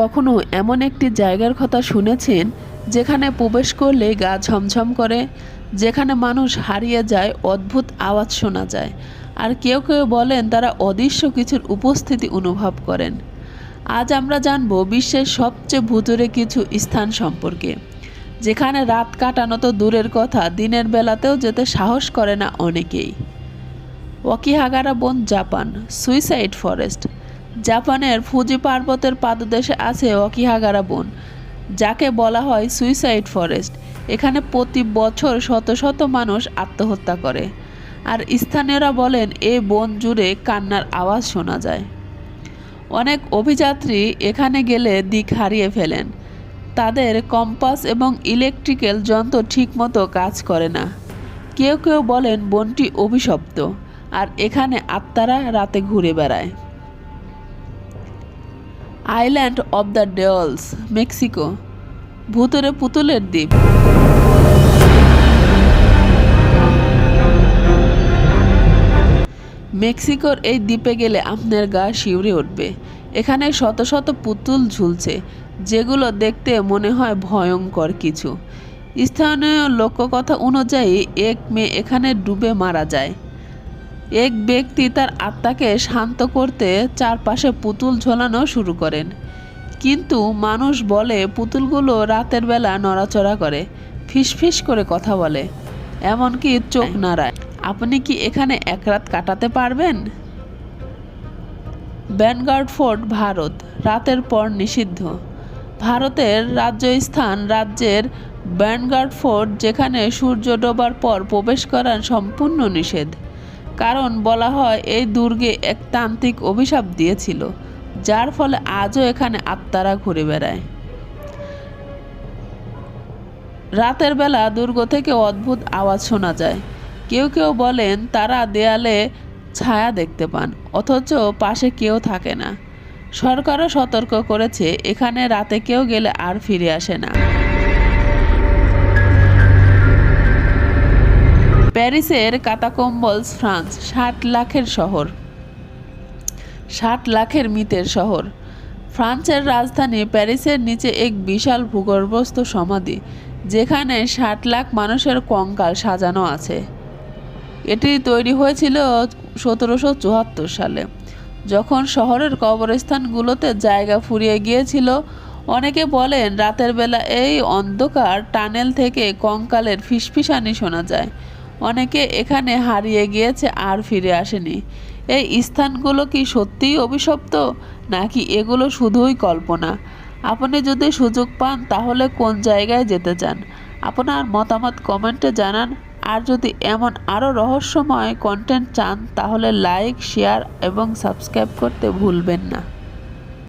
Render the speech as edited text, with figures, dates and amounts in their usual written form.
কখনো এমন একটি জায়গার কথা শুনেছেন যেখানে প্রবেশ করলে গা ঝমঝম করে, যেখানে মানুষ হারিয়ে যায়, অদ্ভুত আওয়াজ শোনা যায়, আর কেউ কেউ বলেন তারা অদৃশ্য কিছুর উপস্থিতি অনুভব করেন? আজ আমরা জানব বিশ্বের সবচেয়ে ভুতুড়ে কিছু স্থান সম্পর্কে, যেখানে রাত কাটানো তো দূরের কথা, দিনের বেলাতেও যেতে সাহস করে না অনেকেই। ওকিহাগারা বন, জাপান। Suicide forest. জাপানের ফুজি পর্বতের পাদদেশে আছে ওকিহাগারা বন, যাকে বলা হয় সুইসাইড ফরেস্ট। এখানে প্রতি বছর শত শত মানুষ আত্মহত্যা করে, আর স্থানীয়রা বলেন এই বন জুড়ে কান্নার আওয়াজ শোনা যায়। অনেক অভিযাত্রী এখানে গেলে দিক হারিয়ে ফেলেন। তাদের কম্পাস এবং ইলেকট্রিক্যাল যন্ত্র ঠিকমতো কাজ করে না। কেউ কেউ বলেন বনটি অভিশপ্ত, আর এখানে আত্মারা রাতে ঘুরে বেড়ায়। Island of the Devil's, Mexico. ভুতুড়ে পুতুলের দ্বীপ। মেক্সিকোর এই দ্বীপে গেলে আপনার গা শিউরে উঠবে। এখানে শত শত পুতুল ঝুলছে, যেগুলো দেখতে মনে হয় ভয়ঙ্কর কিছু। স্থানীয় লোককথা অনুযায়ী এক মেয়ে এখানে ডুবে মারা যায়। এক ব্যক্তি তার আত্মাকে শান্ত করতে চারপাশে পুতুল ঝোলানো শুরু করেন, কিন্তু মানুষ বলে পুতুলগুলো রাতের বেলা নড়াচড়া করে, ফিসফিস করে কথা বলে, এমনকি চোখ নাড়ায়। আপনি কি এখানে এক রাত কাটাতে পারবেন? Vanguard fort, Bharat. রাতের পর নিষিদ্ধ। ভারতের রাজস্থান রাজ্যের ভ্যানগার্ড ফোর্ট, যেখানে সূর্য ডোবার পর প্রবেশ করা সম্পূর্ণ নিষেধ, কারণ বলা হয় এই দুর্গে এক তান্ত্রিক অভিশাপ দিয়েছিল, যার ফলে আজও এখানে আত্মারা ঘুরে বেড়ায়। রাতের বেলা দুর্গ থেকে অদ্ভুত আওয়াজ শোনা যায়। কেউ কেউ বলেন তারা দেয়ালে ছায়া দেখতে পান, অথচ পাশে কেউ থাকে না। সরকারও সতর্ক করেছে এখানে রাতে কেউ গেলে আর ফিরে আসে না। প্যারিসের কাতাকম্বলস, ফ্রান্স। 60 লাখের শহর, 60 লাখের মিতের শহর। ফ্রান্সের রাজধানী প্যারিসের নিচে এক বিশাল ভূগর্ভস্থ সমাধি, যেখানে 60 লাখ মানুষের কঙ্কাল সাজানো আছে। এটি তৈরি হয়েছিল 1774 সালে, যখন শহরের কবরস্থানগুলোতে জায়গা ফুরিয়ে গিয়েছিল। অনেকে বলেন রাতের বেলা এই অন্ধকার টানেল থেকে কঙ্কালের ফিসফিসানি শোনা যায়। অনেকে এখানে হারিয়ে গিয়েছে আর ফিরে আসেনি। এই স্থানগুলো কি সত্যিই অভিশপ্ত, নাকি এগুলো শুধুই কল্পনা? আপনি যদি সুযোগ পান তাহলে কোন জায়গায় যেতে চান? আপনার মতামত কমেন্টে জানান। আর যদি এমন আরও রহস্যময় কন্টেন্ট চান তাহলে লাইক, শেয়ার এবং সাবস্ক্রাইব করতে ভুলবেন না।